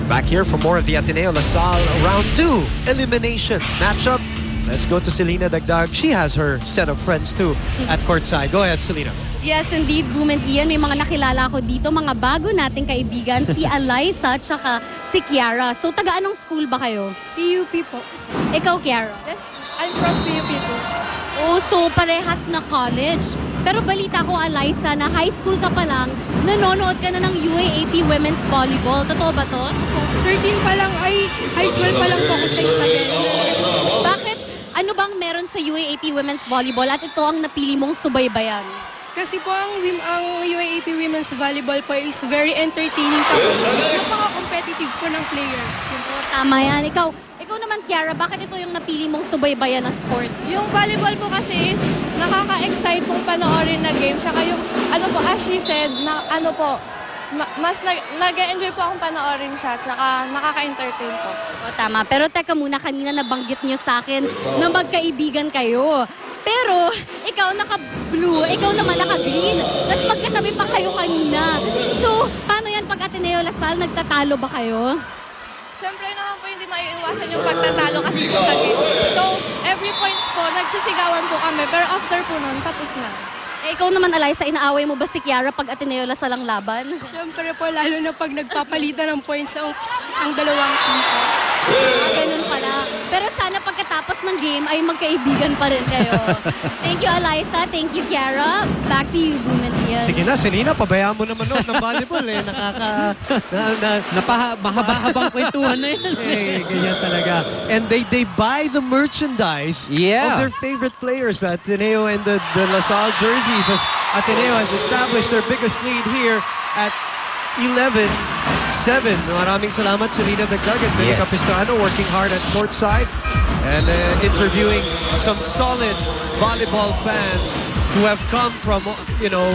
Back here for more of the Ateneo LaSalle Round 2 elimination matchup. Let's go to Selena Dagdag. She has her set of friends too at courtside. Go ahead, Selena. Yes, indeed, Boom and Ian. May mga nakilala ko dito, mga bago nating kaibigan, si Alyssa at saka si Kiara. So, taga anong school ba kayo? PUP po. Ikaw, Kiara? Yes, I'm from PUP po. Oh, so parehas na college. Pero balita ko, Alyssa, na high school ka pa lang, nanonood ka na ng UAAP Women's Volleyball. Totoo ba to? 13 pa lang, ay high school pa lang po ako sa Isabel. Bakit? Ano bang meron sa UAAP Women's Volleyball at ito ang napili mong subaybayan? Kasi po ang UAAP Women's Volleyball po is very entertaining. Tapos napaka-competitive po ng players. Oh, tama yan. Ikaw naman, Kiara, bakit ito yung napili mong subaybayan na sport? Yung volleyball po kasi is nakaka-excite pong panoorin na game. Tsaka yung, ano po, as she said, na, ano po, mas nag-enjoy po akong panoorin siya. Tsaka nakaka-entertain po. Oh, tama. Pero teka muna, kanina nabanggit nyo sa akin na magkaibigan kayo. Pero, ikaw naka-blue, ikaw naman naka-green. Tapos magkatabi pa kayo kanina. So, paano yan pag Ateneo LaSalle, nagtatalo ba kayo? Siyempre naman po hindi maiiwasan yung pagtatalo kasi po sa game. So, every point po, nagsisigawan po kami. Pero after po nun, tapos na. Eh, ikaw naman, Alyssa, inaaway mo ba si Kiara pag Ateneo LaSalle ang laban? Siyempre po, lalo na pag nagpapalitan ng points ang dalawang team po. Ganun pala. Pero sana pagkatapos ng game ay magkaibigan pa rin kayo. Thank you, Alyssa. Thank you, Kiara. Back to you, Boom and Ian. Sige na, Selena, pabayaan mo naman ng volleyball eh. Mahabang kwentuhan na yan. Eh, ganyan talaga. And they buy the merchandise of their favorite players, the Ateneo and the LaSalle jerseys, as Ateneo has established their biggest lead here at 11-7. Maraming salamat, Selena Dagdag and Mary Capistrano, working hard at courtside and interviewing some solid volleyball fans who have come from, you know,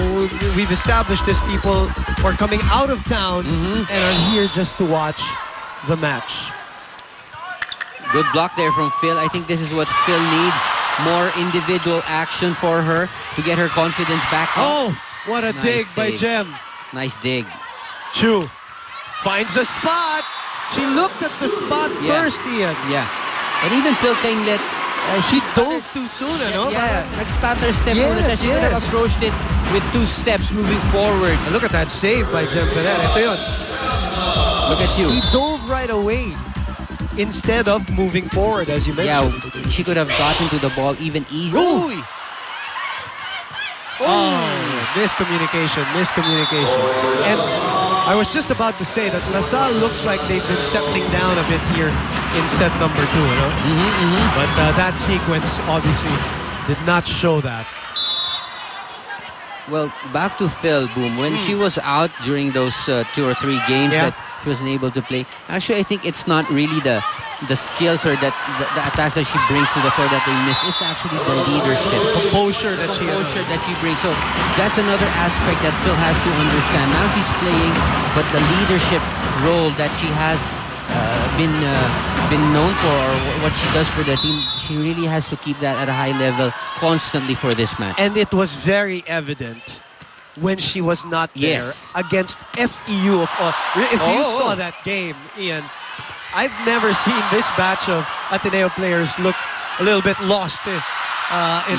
we've established these people who are coming out of town and are here just to watch the match. Good block there from Phil. I think this is what Phil needs. More individual action for her to get her confidence back up. Oh, what a Nice dig by save. Jem. Nice dig. Chu finds a spot. She looked at the spot first, Ian. Yeah. And even Phil Kainglet, She dove too soon, ano? yeah, nag-stutter step muna siya. She could have approached it with 2 steps moving forward. And look at that save by Jem Ferrer. Ito yun. Look at you. He dove right away instead of moving forward, as you Yeah, mentioned. she could have gotten to the ball even easier. Ooh. Oh, miscommunication. And I was just about to say that LaSalle looks like they've been settling down a bit here in set number 2, you know? But that sequence obviously did not show that. Well, back to Phil, Boom. When she was out during those 2 or 3 games that she wasn't able to play, actually I think it's not really the skills or that the attacks that she brings to the floor that they miss. It's actually the leadership. Composure that she brings. So that's another aspect that Phil has to understand. Now she's playing, but the leadership role that she has been known for, or what she does for the team, she really has to keep that at a high level constantly for this match. And it was very evident when she was not there against FEU. If you saw that game, Ian, I've never seen this batch of Ateneo players look a little bit lost in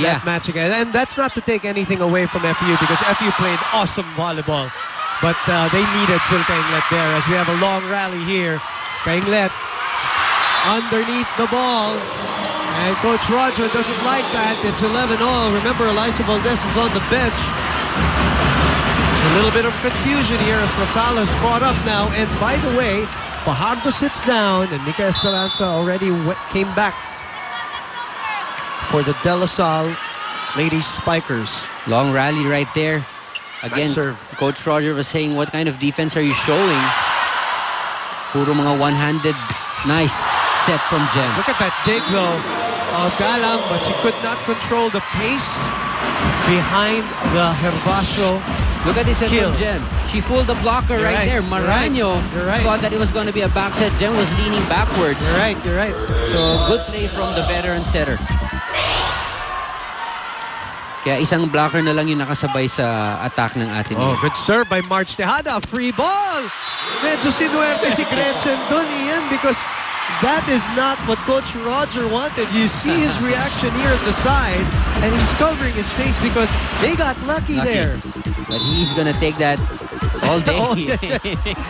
that match again. And that's not to take anything away from FEU, because FEU played awesome volleyball. But they needed Phil Kainglet there, as we have a long rally here. Kainglet underneath the ball. And Coach Roger doesn't like that. It's 11-all. Remember, Alyssa Valdez is on the bench. A little bit of confusion here as LaSalle is caught up now. And by the way, Fajardo sits down, and Nika Esperanza already came back for the De La Salle Ladies Spikers. Long rally right there. Again, Nice serve. Coach Roger was saying, what kind of defense are you showing? Puro mga one-handed. Nice set from Jem. Look at that dig, though, of Galam, but she could not control the pace behind the Herbacio. Look at this set Kill. from Jem. She fooled the blocker You're right right. there. Maranyo You're right. thought that it was going to be a back set. Jem was leaning backwards. You're right. So good play from the veteran setter. Kaya isang blocker na lang yung nakasabay sa attack ng Ateneo. Oh, good serve by March Tejada. Free ball. Medyo sinuwerte si Gretchen dun, Ian, because that is not what Coach Roger wanted. You see his reaction here at the side, and he's covering his face because they got lucky there. But he's gonna take that all day. Oh, yeah.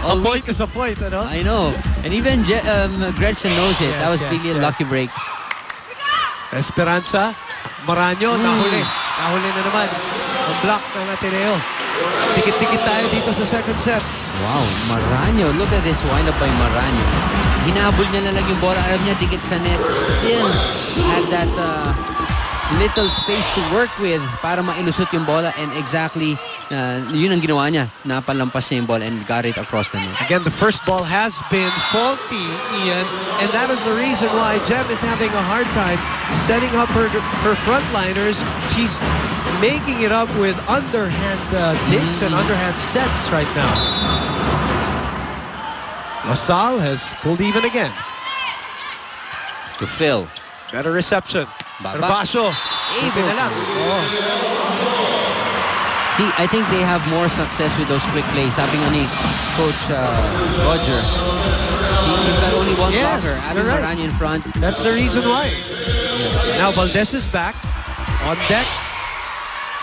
A All point week. is a point, ano? I know. And even Gretchen knows it. That was Yes, really a yes. lucky break. Esperanza, Maraño, nahuli. Nahuli na naman. Ang block ng Ateneo. Tikit-tikit tayo dito sa second set. Wow, Maraño. Look at this wind-up by Maraño. Hinabol niya na lang yung bola. Alam niya, dikit sa net. Still had that little space to work with para mailusot yung bola. And exactly, yun ang ginawa niya. Napalampas niya yung bola and got it across the net. Again, the first ball has been faulty, Ian, and that is the reason why Jem is having a hard time setting up her frontliners. She's making it up with underhand digs and underhand sets right now. LaSalle has pulled even again. To Phil. Better reception. Baba. Herbacio. Able na lang. to. Oh. See, I think they have more success with those quick plays. Sabi nga ni Coach Roger, you've got only one Yes, blocker. Having you're right. Maraño in front. That's the reason why. Now Valdez is back on deck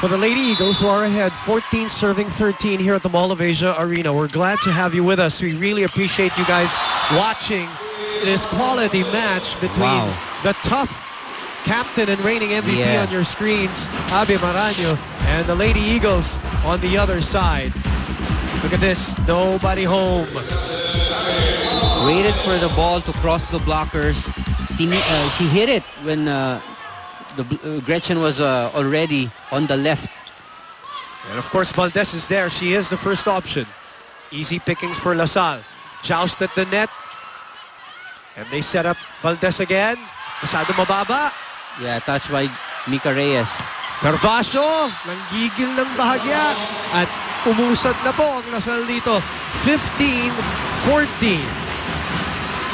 for the Lady Eagles, who are ahead 14 serving 13 here at the Mall of Asia Arena. We're glad to have you with us. We really appreciate you guys watching this quality match between the tough captain and reigning MVP on your screens, Abby Maraño, and the Lady Eagles on the other side. Look at this, nobody home. Waited for the ball to cross the blockers. She hit it when Gretchen was already on the left. And of course, Valdez is there. She is the first option. Easy pickings for LaSalle. Joust at the net. And they set up Valdez again. Masyado mababa. Yeah, touched by Mika Reyes. Herbacio, nanggigil ng bahagya. At umusad na po ang LaSalle dito. 15-14.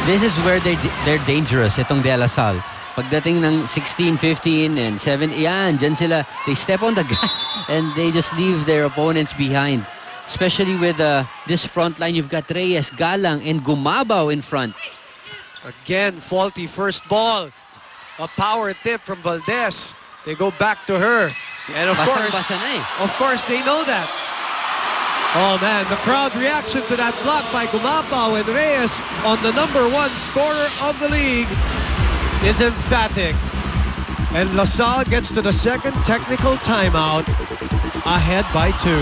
This is where they're dangerous, itong De La Salle. Pagdating ng 16, 15, and 7, yan, dyan sila. They step on the gas and they just leave their opponents behind. Especially with this front line, you've got Reyes, Galang, and Gumabaw in front. Again, faulty first ball. A power tip from Valdez. They go back to her. And of Basang-basa na eh. course, they know that. Oh man, the crowd reaction to that block by Gumabaw and Reyes on the #1 scorer of the league is emphatic. And LaSalle gets to the second technical timeout, ahead by 2.